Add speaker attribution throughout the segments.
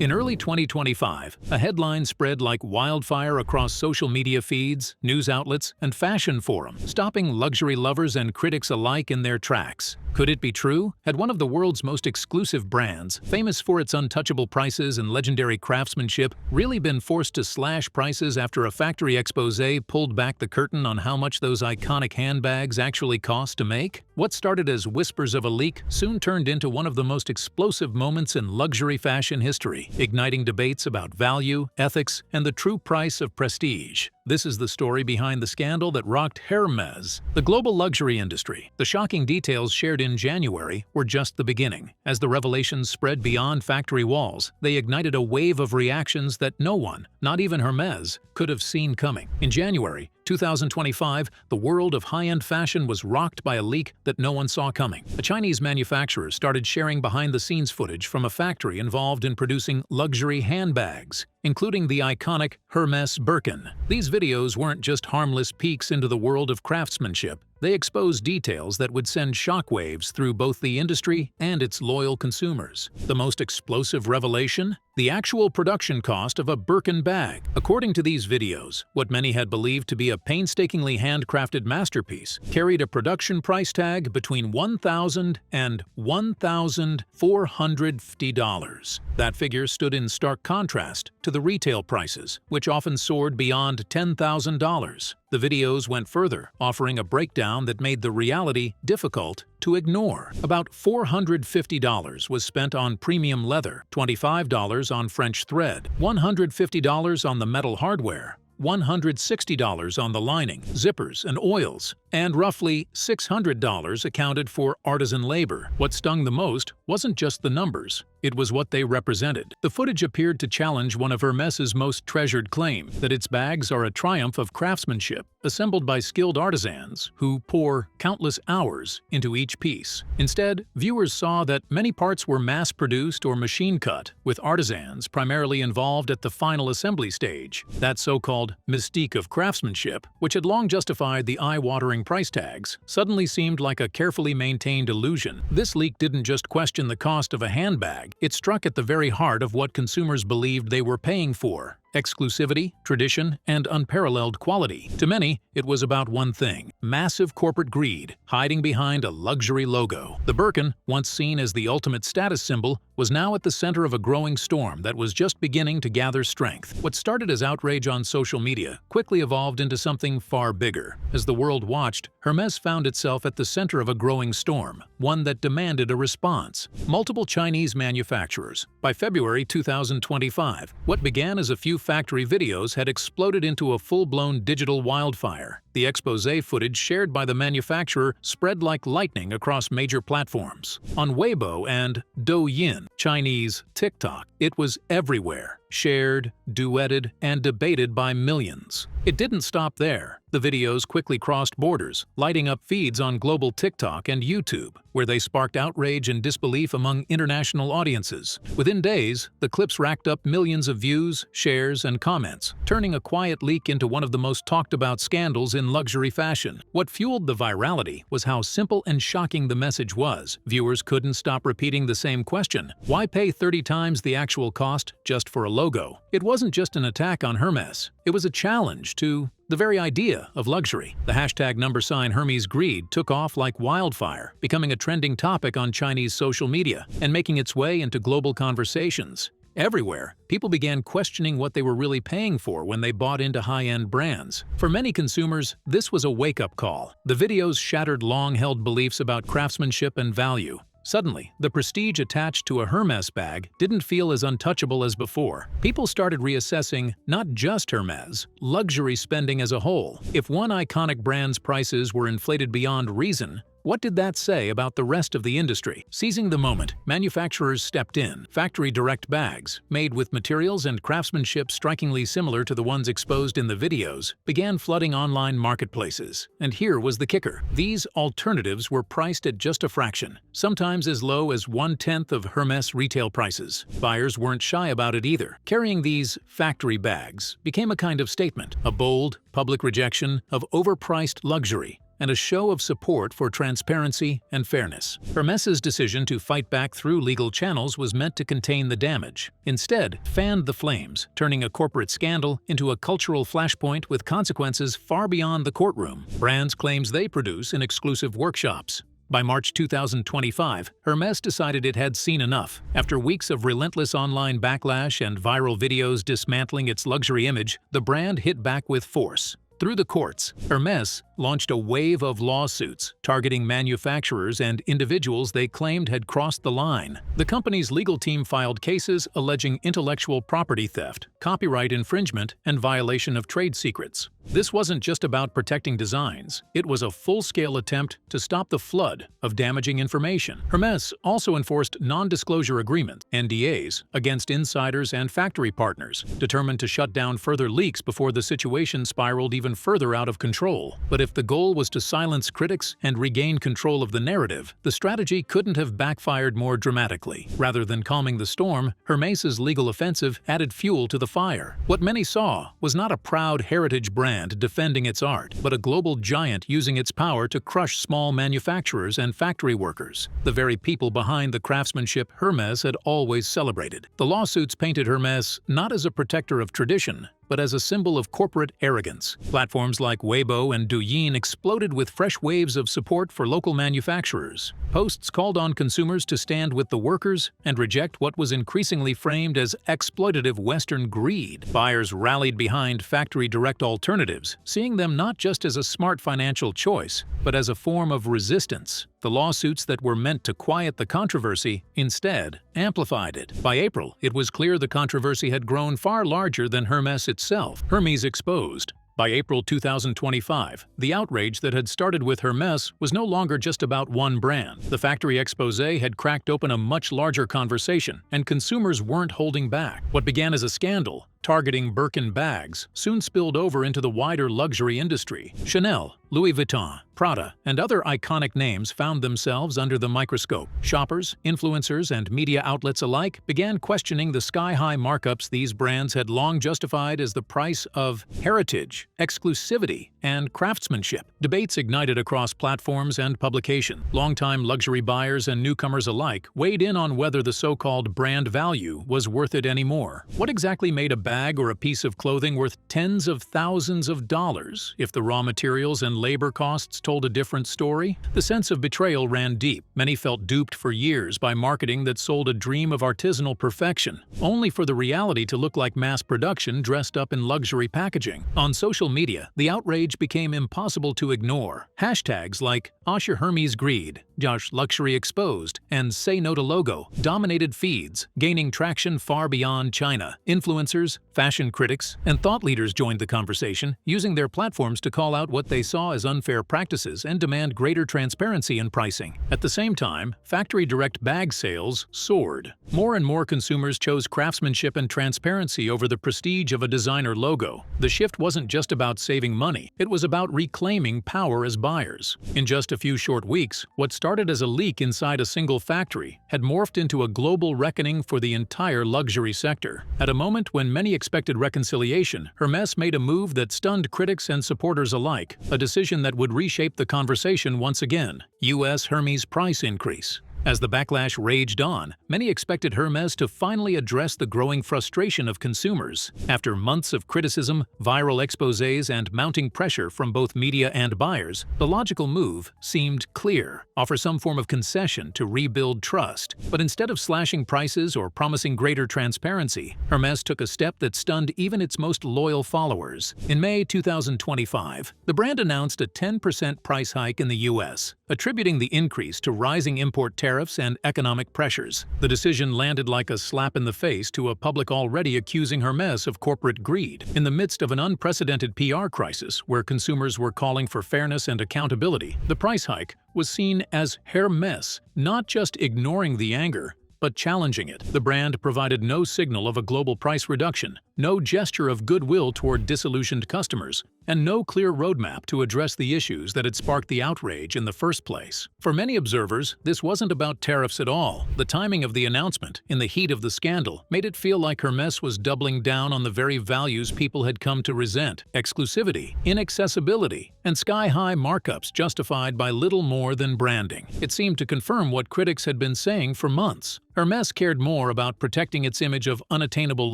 Speaker 1: In early 2025, a headline spread like wildfire across social media feeds, news outlets, and fashion forums, stopping luxury lovers and critics alike in their tracks. Could it be true? Had one of the world's most exclusive brands, famous for its untouchable prices and legendary craftsmanship, really been forced to slash prices after a factory exposé pulled back the curtain on how much those iconic handbags actually cost to make? What started as whispers of a leak soon turned into one of the most explosive moments in luxury fashion history, igniting debates about value, ethics, and the true price of prestige. This is the story behind the scandal that rocked HERMÈS, the global luxury industry. The shocking details shared in January were just the beginning. As the revelations spread beyond factory walls, they ignited a wave of reactions that no one, not even HERMÈS, could have seen coming. In January 2025, the world of high-end fashion was rocked by a leak that no one saw coming. A Chinese manufacturer started sharing behind-the-scenes footage from a factory involved in producing luxury handbags, including the iconic Hermès Birkin. These videos weren't just harmless peeks into the world of craftsmanship. They exposed details that would send shockwaves through both the industry and its loyal consumers. The most explosive revelation? The actual production cost of a Birkin bag. According to these videos, what many had believed to be a painstakingly handcrafted masterpiece carried a production price tag between $1,000 and $1,450. That figure stood in stark contrast to the retail prices, which often soared beyond $10,000. The videos went further, offering a breakdown that made the reality difficult to ignore. About $450 was spent on premium leather, $25 on French thread, $150 on the metal hardware, $160 on the lining, zippers, and oils, and roughly $600 accounted for artisan labor. What stung the most wasn't just the numbers, it was what they represented. The footage appeared to challenge one of Hermès's most treasured claims, that its bags are a triumph of craftsmanship, assembled by skilled artisans who pour countless hours into each piece. Instead, viewers saw that many parts were mass-produced or machine-cut, with artisans primarily involved at the final assembly stage. That so-called mystique of craftsmanship, which had long justified the eye-watering price tags, suddenly seemed like a carefully maintained illusion. This leak didn't just question the cost of a handbag, it struck at the very heart of what consumers believed they were paying for: exclusivity, tradition, and unparalleled quality. To many, it was about one thing: massive corporate greed hiding behind a luxury logo. The Birkin, once seen as the ultimate status symbol, was now at the center of a growing storm that was just beginning to gather strength. What started as outrage on social media quickly evolved into something far bigger. As the world watched, Hermès found itself at the center of a growing storm, one that demanded a response. Multiple Chinese manufacturers. By February 2025, what began as a few factory videos had exploded into a full-blown digital wildfire. The exposé footage shared by the manufacturer spread like lightning across major platforms. On Weibo and Douyin, Chinese TikTok, it was everywhere, shared, duetted, and debated by millions. It didn't stop there. The videos quickly crossed borders, lighting up feeds on global TikTok and YouTube, where they sparked outrage and disbelief among international audiences. Within days, the clips racked up millions of views, shares, and comments, turning a quiet leak into one of the most talked-about scandals in luxury fashion. What fueled the virality was how simple and shocking the message was. Viewers couldn't stop repeating the same question: why pay 30 times the actual cost just for a logo? It wasn't just an attack on Hermès, it was a challenge to the very idea of luxury. The hashtag #Hermes Greed took off like wildfire, becoming a trending topic on Chinese social media and making its way into global conversations. Everywhere, people began questioning what they were really paying for when they bought into high-end brands. For many consumers, this was a wake-up call. The videos shattered long-held beliefs about craftsmanship and value. Suddenly, the prestige attached to a Hermès bag didn't feel as untouchable as before. People started reassessing not just Hermès, luxury spending as a whole. If one iconic brand's prices were inflated beyond reason, what did that say about the rest of the industry? Seizing the moment, manufacturers stepped in. Factory-direct bags, made with materials and craftsmanship strikingly similar to the ones exposed in the videos, began flooding online marketplaces. And here was the kicker: these alternatives were priced at just a fraction, sometimes as low as 1/10 of Hermès retail prices. Buyers weren't shy about it either. Carrying these factory bags became a kind of statement, a bold, public rejection of overpriced luxury. and a show of support for transparency and fairness. Hermès's decision to fight back through legal channels was meant to contain the damage. Instead, fanned the flames, turning a corporate scandal into a cultural flashpoint with consequences far beyond the courtroom. Brands claims they produce in exclusive workshops. By March 2025, Hermès decided it had seen enough. After weeks of relentless online backlash and viral videos dismantling its luxury image, the brand hit back with force. Through the courts, Hermès launched a wave of lawsuits targeting manufacturers and individuals they claimed had crossed the line. The company's legal team filed cases alleging intellectual property theft, copyright infringement, and violation of trade secrets. This wasn't just about protecting designs, it was a full-scale attempt to stop the flood of damaging information. Hermès also enforced non-disclosure agreements, NDAs, against insiders and factory partners, determined to shut down further leaks before the situation spiraled even further out of control. But if the goal was to silence critics and regain control of the narrative, the strategy couldn't have backfired more dramatically. Rather than calming the storm, Hermès's legal offensive added fuel to the fire. What many saw was not a proud heritage brand defending its art, but a global giant using its power to crush small manufacturers and factory workers, the very people behind the craftsmanship Hermès had always celebrated. The lawsuits painted Hermès not as a protector of tradition, but as a symbol of corporate arrogance. Platforms like Weibo and Douyin exploded with fresh waves of support for local manufacturers. Posts called on consumers to stand with the workers and reject what was increasingly framed as exploitative Western greed. Buyers rallied behind factory direct alternatives, seeing them not just as a smart financial choice, but as a form of resistance. The lawsuits that were meant to quiet the controversy instead amplified it. By April, it was clear the controversy had grown far larger than Hermès itself. Hermès exposed. By April 2025, the outrage that had started with Hermès was no longer just about one brand. The factory exposé had cracked open a much larger conversation, and consumers weren't holding back. What began as a scandal, targeting Birkin bags, soon spilled over into the wider luxury industry. Chanel, Louis Vuitton, Prada, and other iconic names found themselves under the microscope. Shoppers, influencers, and media outlets alike began questioning the sky-high markups these brands had long justified as the price of heritage, exclusivity, and craftsmanship. Debates ignited across platforms and publications. Longtime luxury buyers and newcomers alike weighed in on whether the so-called brand value was worth it anymore. What exactly made a bag or a piece of clothing worth tens of thousands of dollars if the raw materials and labor costs told a different story? The sense of betrayal ran deep. Many felt duped for years by marketing that sold a dream of artisanal perfection, only for the reality to look like mass production dressed up in luxury packaging. On social media, the outrage became impossible to ignore. Hashtags like Osher Hermes Greed, Josh Luxury Exposed, and Say No to Logo dominated feeds, gaining traction far beyond China. Influencers, fashion critics, and thought leaders joined the conversation, using their platforms to call out what they saw as unfair practices and demand greater transparency in pricing. At the same time, factory direct bag sales soared. More and more consumers chose craftsmanship and transparency over the prestige of a designer logo. The shift wasn't just about saving money, it was about reclaiming power as buyers. In just a few short weeks, what started as a leak inside a single factory had morphed into a global reckoning for the entire luxury sector. At a moment when many expected reconciliation, Hermès made a move that stunned critics and supporters alike, a decision that would reshape the conversation once again: U.S. Hermès price increase. As the backlash raged on, many expected Hermès to finally address the growing frustration of consumers. After months of criticism, viral exposés, and mounting pressure from both media and buyers, the logical move seemed clear: offer some form of concession to rebuild trust. But instead of slashing prices or promising greater transparency, Hermès took a step that stunned even its most loyal followers. In May 2025, the brand announced a 10% price hike in the U.S., attributing the increase to rising import tariffs and economic pressures. The decision landed like a slap in the face to a public already accusing Hermès of corporate greed. In the midst of an unprecedented PR crisis where consumers were calling for fairness and accountability, the price hike was seen as Hermès not just ignoring the anger, but challenging it. The brand provided no signal of a global price reduction, no gesture of goodwill toward disillusioned customers, and no clear roadmap to address the issues that had sparked the outrage in the first place. For many observers, this wasn't about tariffs at all. The timing of the announcement, in the heat of the scandal, made it feel like Hermès was doubling down on the very values people had come to resent: exclusivity, inaccessibility, and sky-high markups justified by little more than branding. It seemed to confirm what critics had been saying for months. Hermès cared more about protecting its image of unattainable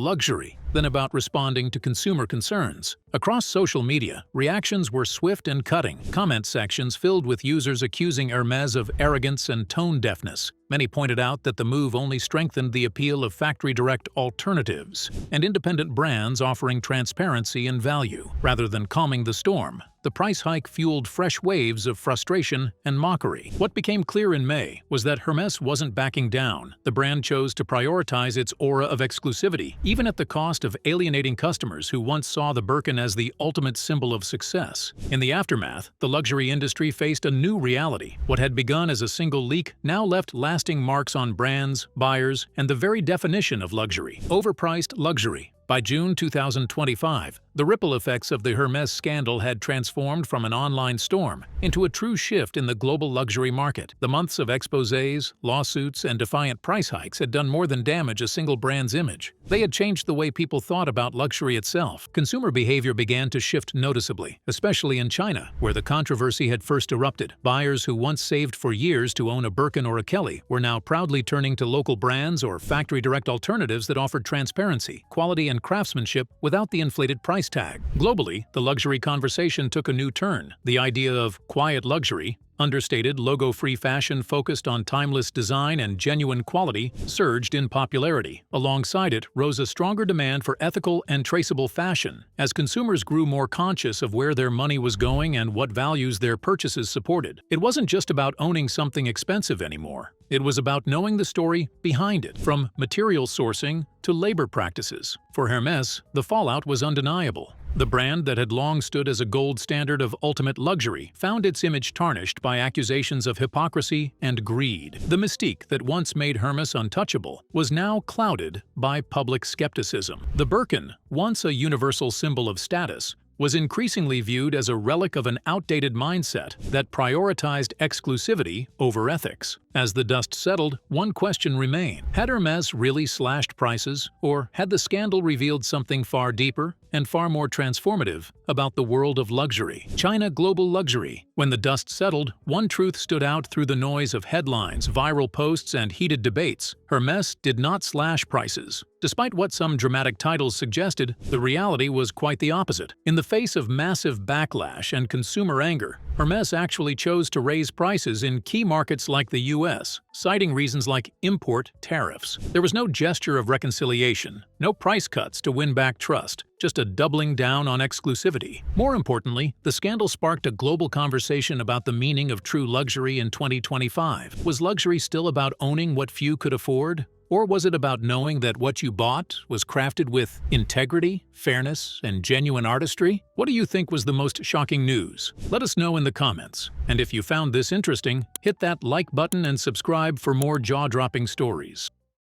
Speaker 1: luxury than about responding to consumer concerns. Across social media, reactions were swift and cutting, comment sections filled with users accusing Hermès of arrogance and tone deafness. Many pointed out that the move only strengthened the appeal of factory-direct alternatives and independent brands offering transparency and value. Rather than calming the storm, the price hike fueled fresh waves of frustration and mockery. What became clear in May was that Hermès wasn't backing down. The brand chose to prioritize its aura of exclusivity, even at the cost of alienating customers who once saw the Birkin as the ultimate symbol of success. In the aftermath, the luxury industry faced a new reality. What had begun as a single leak now left lasting marks on brands, buyers, and the very definition of luxury: overpriced luxury. By June 2025, the ripple effects of the Hermès scandal had transformed from an online storm into a true shift in the global luxury market. The months of exposés, lawsuits, and defiant price hikes had done more than damage a single brand's image. They had changed the way people thought about luxury itself. Consumer behavior began to shift noticeably, especially in China, where the controversy had first erupted. Buyers who once saved for years to own a Birkin or a Kelly were now proudly turning to local brands or factory-direct alternatives that offered transparency, quality, and craftsmanship without the inflated price tag. Globally, the luxury conversation took a new turn. The idea of quiet luxury, understated, logo-free fashion focused on timeless design and genuine quality, surged in popularity. Alongside it rose a stronger demand for ethical and traceable fashion, as consumers grew more conscious of where their money was going and what values their purchases supported. It wasn't just about owning something expensive anymore. It was about knowing the story behind it, from material sourcing to labor practices. For Hermès, the fallout was undeniable. The brand that had long stood as a gold standard of ultimate luxury found its image tarnished by accusations of hypocrisy and greed. The mystique that once made Hermès untouchable was now clouded by public skepticism. The Birkin, once a universal symbol of status, was increasingly viewed as a relic of an outdated mindset that prioritized exclusivity over ethics. As the dust settled, one question remained: had Hermès really slashed prices, or had the scandal revealed something far deeper and far more transformative about the world of luxury? China global luxury. When the dust settled, one truth stood out through the noise of headlines, viral posts, and heated debates: Hermès did not slash prices. Despite what some dramatic titles suggested, the reality was quite the opposite. In the face of massive backlash and consumer anger, Hermès actually chose to raise prices in key markets like the US, citing reasons like import tariffs. There was no gesture of reconciliation, no price cuts to win back trust, just a doubling down on exclusivity. More importantly, the scandal sparked a global conversation about the meaning of true luxury in 2025. Was luxury still about owning what few could afford? Or was it about knowing that what you bought was crafted with integrity, fairness, and genuine artistry? What do you think was the most shocking news? Let us know in the comments. And if you found this interesting, hit that like button and subscribe for more jaw-dropping stories.